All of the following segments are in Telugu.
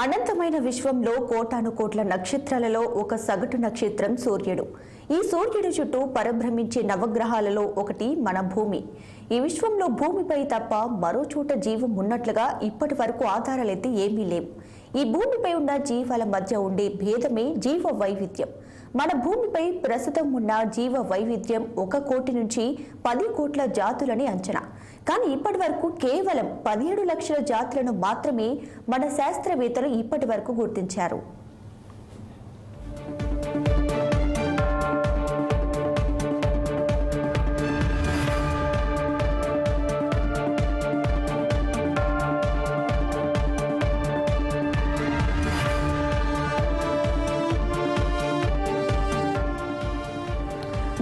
అనంతమైన విశ్వంలో కోటాను కోట్ల నక్షత్రాలలో ఒక సగటు నక్షత్రం సూర్యుడు. ఈ సూర్యుడి చుట్టూ పరిభ్రమించే నవగ్రహాలలో ఒకటి మన భూమి. ఈ విశ్వంలో భూమిపై తప్ప మరో చోట జీవం ఉన్నట్లుగా ఇప్పటి వరకు ఆధారాలైతే ఏమీ లేవు. ఈ భూమిపై ఉన్న జీవాల మధ్య ఉండే భేదమే జీవ వైవిధ్యం. మన భూమిపై ప్రస్తుతం ఉన్న జీవ వైవిధ్యం 1 కోటి నుంచి 10 కోట్ల జాతులని అంచనా. కానీ ఇప్పటి వరకు కేవలం 17 లక్షల జాతులను మాత్రమే మన శాస్త్రవేత్తలు ఇప్పటి వరకు గుర్తించారు.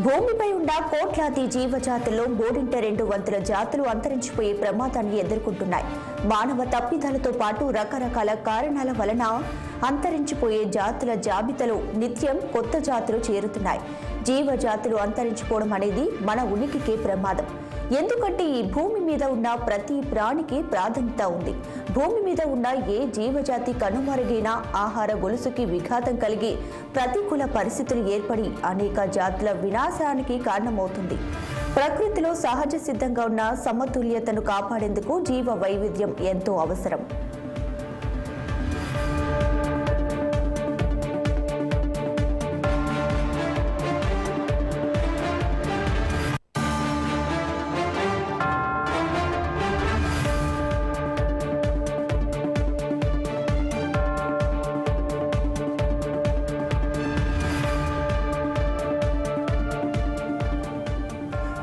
భూమిపై ఉన్న కోట్లాది జీవజాతుల్లో 3/2 వంతుల జాతులు అంతరించిపోయే ప్రమాదాన్ని ఎదుర్కొంటున్నాయి. మానవ తప్పిదాలతో పాటు రకరకాల కారణాల వలన అంతరించిపోయే జాతుల జాబితాలో నిత్యం కొత్త జాతులు చేరుతున్నాయి. జీవజాతులు అంతరించిపోవడం అనేది మన ఉనికికే ప్రమాదం. ఎందుకంటే ఈ భూమి మీద ఉన్న ప్రతి ప్రాణికి ప్రాధాన్యత ఉంది. భూమి మీద ఉన్న ఏ జీవజాతి కనుమరుగైన ఆహార గొలుసుకి విఘాతం కలిగి ప్రతికూల పరిస్థితులు ఏర్పడి అనేక జాతుల వినాశానికి కారణమవుతుంది. ప్రకృతిలో సహజ సిద్ధంగా ఉన్న సమతుల్యతను కాపాడేందుకు జీవ వైవిధ్యం ఎంతో అవసరం.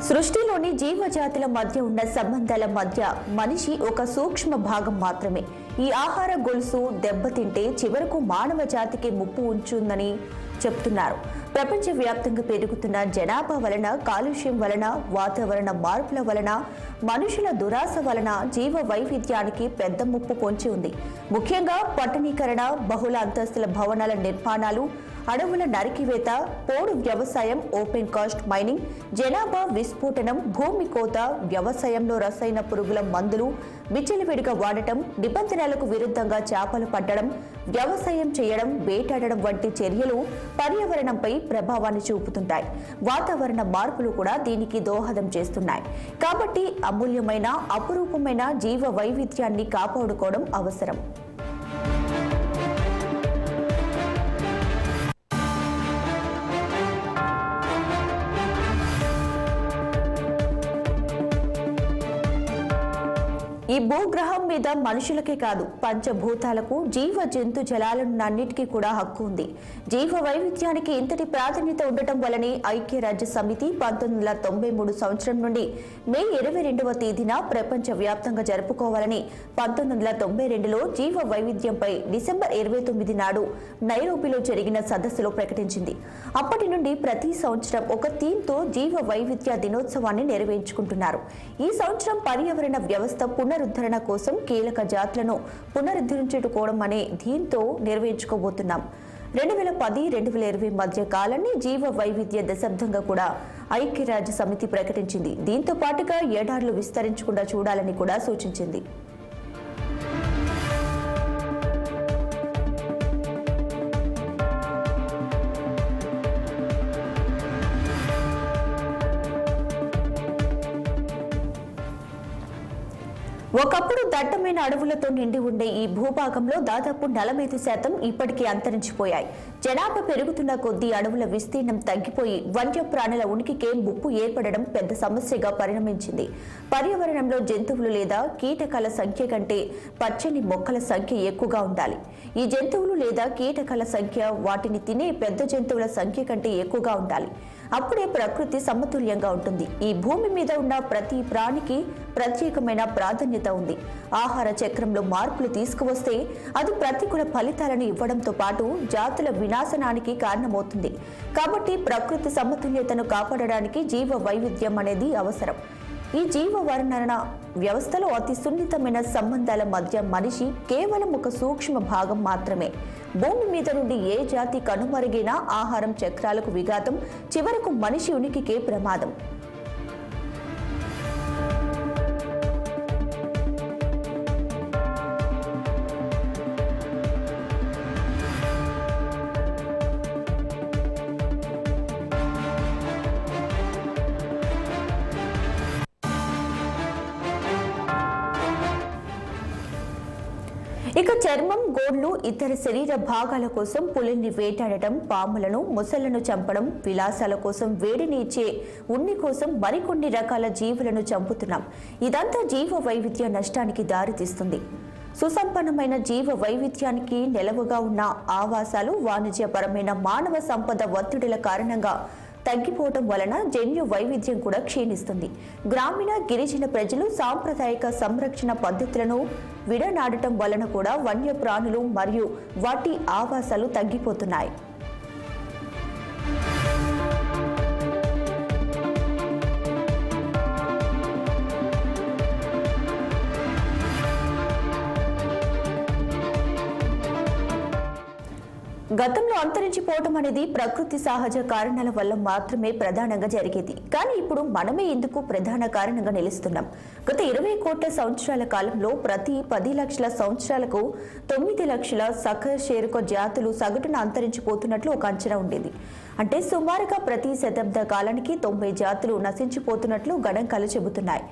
సృష్టిలోని జీవజాతుల మధ్య ఉన్న సంబంధాల మధ్య మనిషి ఒక సూక్ష్మ భాగం మాత్రమే. ఈ ఆహార గొలుసు దెబ్బతింటే చివరకు మానవ జాతికి ముప్పు ఉంచుందని చెప్తున్నారు. ప్రపంచవ్యాప్తంగా పెరుగుతున్న జనాభా వలన, కాలుష్యం వలన, వాతావరణ మార్పుల వలన, మనుషుల దురాశ వలన జీవ వైవిధ్యానికి పెద్ద ముప్పు పొంచి ఉంది. ముఖ్యంగా పట్టణీకరణ, బహుళ అంతస్తుల భవనాల నిర్మాణాలు, అడవుల నరికివేత, పోడు వ్యవసాయం, ఓపెన్ కాస్ట్ మైనింగ్, జనాభా విస్ఫోటనం, భూమి కోత, వ్యవసాయంలో రసాయన పురుగుల మందులు విచ్చలవిడిగా వాడటం, నిబంధనలకు విరుద్ధంగా చేపలు పట్టడం, వ్యవసాయం చేయడం, వేటాడడం వంటి చర్యలు పర్యావరణంపై ప్రభావాన్ని చూపుతుంటాయి. వాతావరణ మార్పులు కూడా దీనికి దోహదం చేస్తున్నాయి. కాబట్టి అమూల్యమైన, అపురూపమైన జీవ వైవిధ్యాన్ని కాపాడుకోవడం అవసరం. ఈ భూగ్రహం మీద మనుషులకే కాదు, పంచభూతాలకు, జీవ జంతు జలాలన్నిటికీ కూడా హక్కు ఉంది. జీవ వైవిధ్యానికి ఇంతటి ప్రాధాన్యత ఉండటం వల్లనే ఐక్యరాజ్య సమితి 1993 సంవత్సరం నుండి మే 22వ తేదీన ప్రపంచ వ్యాప్తంగా జరుపుకోవాలని 1992లో జీవ వైవిధ్యంపై డిసెంబర్ 29 నాడు నైరోబిలో జరిగిన సదస్సులో ప్రకటించింది. అప్పటి నుండి ప్రతి సంవత్సరం ఒక థీమ్తో జీవ వైవిధ్య దినోత్సవాన్ని నిర్వహించుకుంటున్నారు. ఈ సంవత్సరం పర్యావరణ వ్యవస్థ పునరుద్ధరణ కోసం కీలక జాతులను పునరుద్ధరించుకోవడం అనే థీమ్తో నిర్వహించుకోబోతున్నాం. 2010-2020 మధ్య కాలాన్ని జీవ వైవిధ్య దశాబ్దంగా కూడా ఐక్యరాజ్య సమితి ప్రకటించింది. దీంతో పాటుగా ఏడార్లు విస్తరించకుండా చూడాలని కూడా సూచించింది. ఒకప్పుడు దట్టమైన అడవులతో నిండి ఉండే ఈ భూభాగంలో దాదాపు 40% ఇప్పటికీ అంతరించిపోయాయి. జనాభా పెరుగుతున్న కొద్దీ అడవుల విస్తీర్ణం తగ్గిపోయి వన్యప్రాణుల ఉనికికే ముప్పు ఏర్పడడం పెద్ద సమస్యగా పరిణమించింది. పర్యావరణంలో జంతువులు లేదా కీటకాల సంఖ్య కంటే పచ్చని మొక్కల సంఖ్య ఎక్కువగా ఉండాలి. ఈ జంతువులు లేదా కీటకాల సంఖ్య వాటిని తినే పెద్ద జంతువుల సంఖ్య కంటే ఎక్కువగా ఉండాలి. అప్పుడే ప్రకృతి సమతుల్యంగా ఉంటుంది. ఈ భూమి మీద ఉన్న ప్రతి ప్రాణికి ప్రత్యేకమైన ప్రాధాన్యత ఉంది. ఆహార చక్రంలో మార్పులు తీసుకువస్తే అది ప్రతికూల ఫలితాలను ఇవ్వడంతో పాటు జాతుల వినాశనానికి కారణమవుతుంది. కాబట్టి ప్రకృతి సమతుల్యతను కాపాడడానికి జీవ వైవిధ్యం అనేది అవసరం. ఈ జీవ వర్ణన వ్యవస్థలో అతి సున్నితమైన సంబంధాల మధ్య మనిషి కేవలం ఒక సూక్ష్మ భాగం మాత్రమే. భూమి మీద నుండి ఏ జాతి కనుమరుగైనా ఆహారం చక్రాలకు విఘాతం, చివరకు మనిషి ఉనికికే ప్రమాదం. ఇక చర్మం, గోళ్లు, ఇతర శరీర భాగాల కోసం పులిని వేటాడటం, పాములను, ముసళ్లను చంపడం, విలాసాల కోసం వేడిని ఇచ్చే ఉన్ని కోసం మరికొన్ని రకాల జీవులను చంపుతున్నాం. ఇదంతా జీవ వైవిధ్య నష్టానికి దారితీస్తుంది. సుసంపన్నమైన జీవ వైవిధ్యానికి నెలవుగా ఉన్న ఆవాసాలు వాణిజ్యపరమైన మానవ సంపద ఒత్తిడిల కారణంగా తగ్గిపోవడం వలన జన్యు వైవిధ్యం కూడా క్షీణిస్తుంది. గ్రామీణ, గిరిజన ప్రజలు సాంప్రదాయిక సంరక్షణ పద్ధతులను విడనాడటం వలన కూడా వన్యప్రాణులు మరియు వాటి ఆవాసాలు తగ్గిపోతున్నాయి. గతంలో అంతరించిపోవటం అనేది ప్రకృతి సహజ కారణాల వల్ల మాత్రమే ప్రధానంగా జరిగేది. కానీ ఇప్పుడు మనమే ఇందుకు ప్రధాన కారణంగా నిలుస్తున్నాం. గత 20 కోట్ల సంవత్సరాల కాలంలో ప్రతి 10 లక్షల సంవత్సరాలకు 9 లక్షల సకశేరుక జాతులు సగటున అంతరించిపోతున్నట్లు ఒక అంచనా ఉండేది. అంటే సుమారుగా ప్రతి శతాబ్ద కాలానికి 90 జాతులు నశించిపోతున్నట్లు గణాంకాలు చెబుతున్నాయి.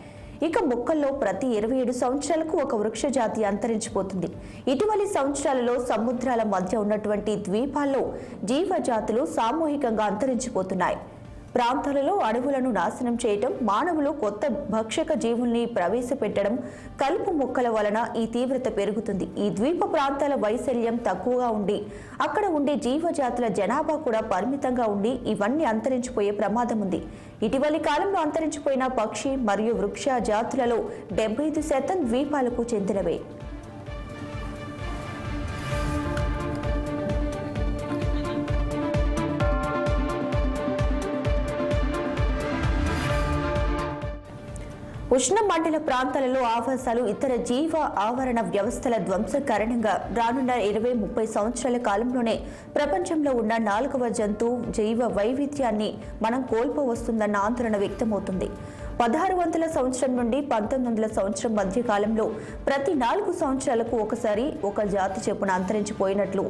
ఇక మొక్కల్లో ప్రతి 27 సంవత్సరాలకు ఒక వృక్ష జాతి అంతరించిపోతుంది. ఇటీవలి సంవత్సరాలలో సముద్రాల మధ్య ఉన్నటువంటి ద్వీపాల్లో జీవజాతులు సామూహికంగా అంతరించిపోతున్నాయి. ప్రాంతాలలో అడవులను నాశనం చేయటం, మానవులు కొత్త భక్షక జీవుల్ని ప్రవేశపెట్టడం, కలుపు మొక్కల వలన ఈ తీవ్రత పెరుగుతుంది. ఈ ద్వీప ప్రాంతాల వైశాల్యం తక్కువగా ఉండి అక్కడ ఉండే జీవజాతుల జనాభా కూడా పరిమితంగా ఉండి ఇవన్నీ అంతరించిపోయే ప్రమాదం ఉంది. ఇటీవలి కాలంలో అంతరించిపోయిన పక్షి మరియు వృక్ష జాతులలో 75% ద్వీపాలకు చెందినవే. ఉష్ణమండల ప్రాంతాలలో ఆవాసాలు, ఇతర జీవ ఆవరణ వ్యవస్థల ధ్వంసం కారణంగా రానున్న 20-30 సంవత్సరాల కాలంలోనే ప్రపంచంలో ఉన్న 4వ జంతు జీవ వైవిధ్యాన్ని మనం కోల్పోవస్తుందన్న ఆందోళన వ్యక్తమవుతుంది. 1600 సంవత్సరం నుండి 1900 సంవత్సరం మధ్య కాలంలో ప్రతి 4 సంవత్సరాలకు ఒకసారి ఒక జాతి చొప్పున అంతరించిపోయినట్లు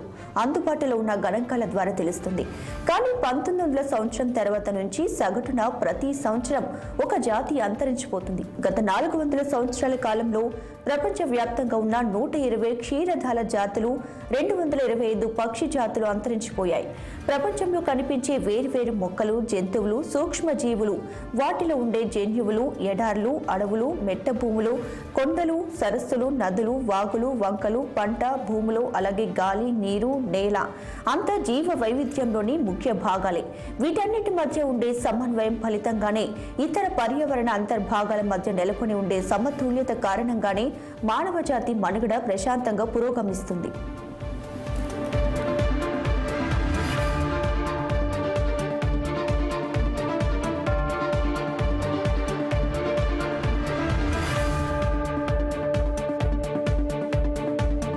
అందుబాటులో ఉన్న గణాంకాల ద్వారా తెలుస్తుంది. కానీ 1900 సంవత్సరం తర్వాత నుంచి సగటున ప్రతి సంవత్సరం ఒక జాతి అంతరించిపోతుంది. గత 400 సంవత్సరాల కాలంలో ప్రపంచవ్యాప్తంగా ఉన్న 120 క్షీరదాల జాతులు, 225 పక్షి జాతులు అంతరించిపోయాయి. ప్రపంచంలో కనిపించే వేర్వేరు మొక్కలు, జంతువులు, సూక్ష్మజీవులు, వాటిలో ఉండే జన్యువులు, ఎడార్లు, అడవులు, మెట్ట భూములు, కొండలు, సరస్సులు, నదులు, వాగులు, వంకలు, పంట భూములు, అలాగే గాలి, నీరు, నేల అంతా జీవ వైవిధ్యంలోని ముఖ్య భాగాలే. వీటన్నిటి మధ్య ఉండే సమన్వయం ఫలితంగానే ఇతర పర్యావరణ అంతర్భాగాల మధ్య నెలకొని ఉండే సమతుల్యత కారణంగానే మానవ జాతి మనుగడ ప్రశాంతంగా పురోగమిస్తుంది.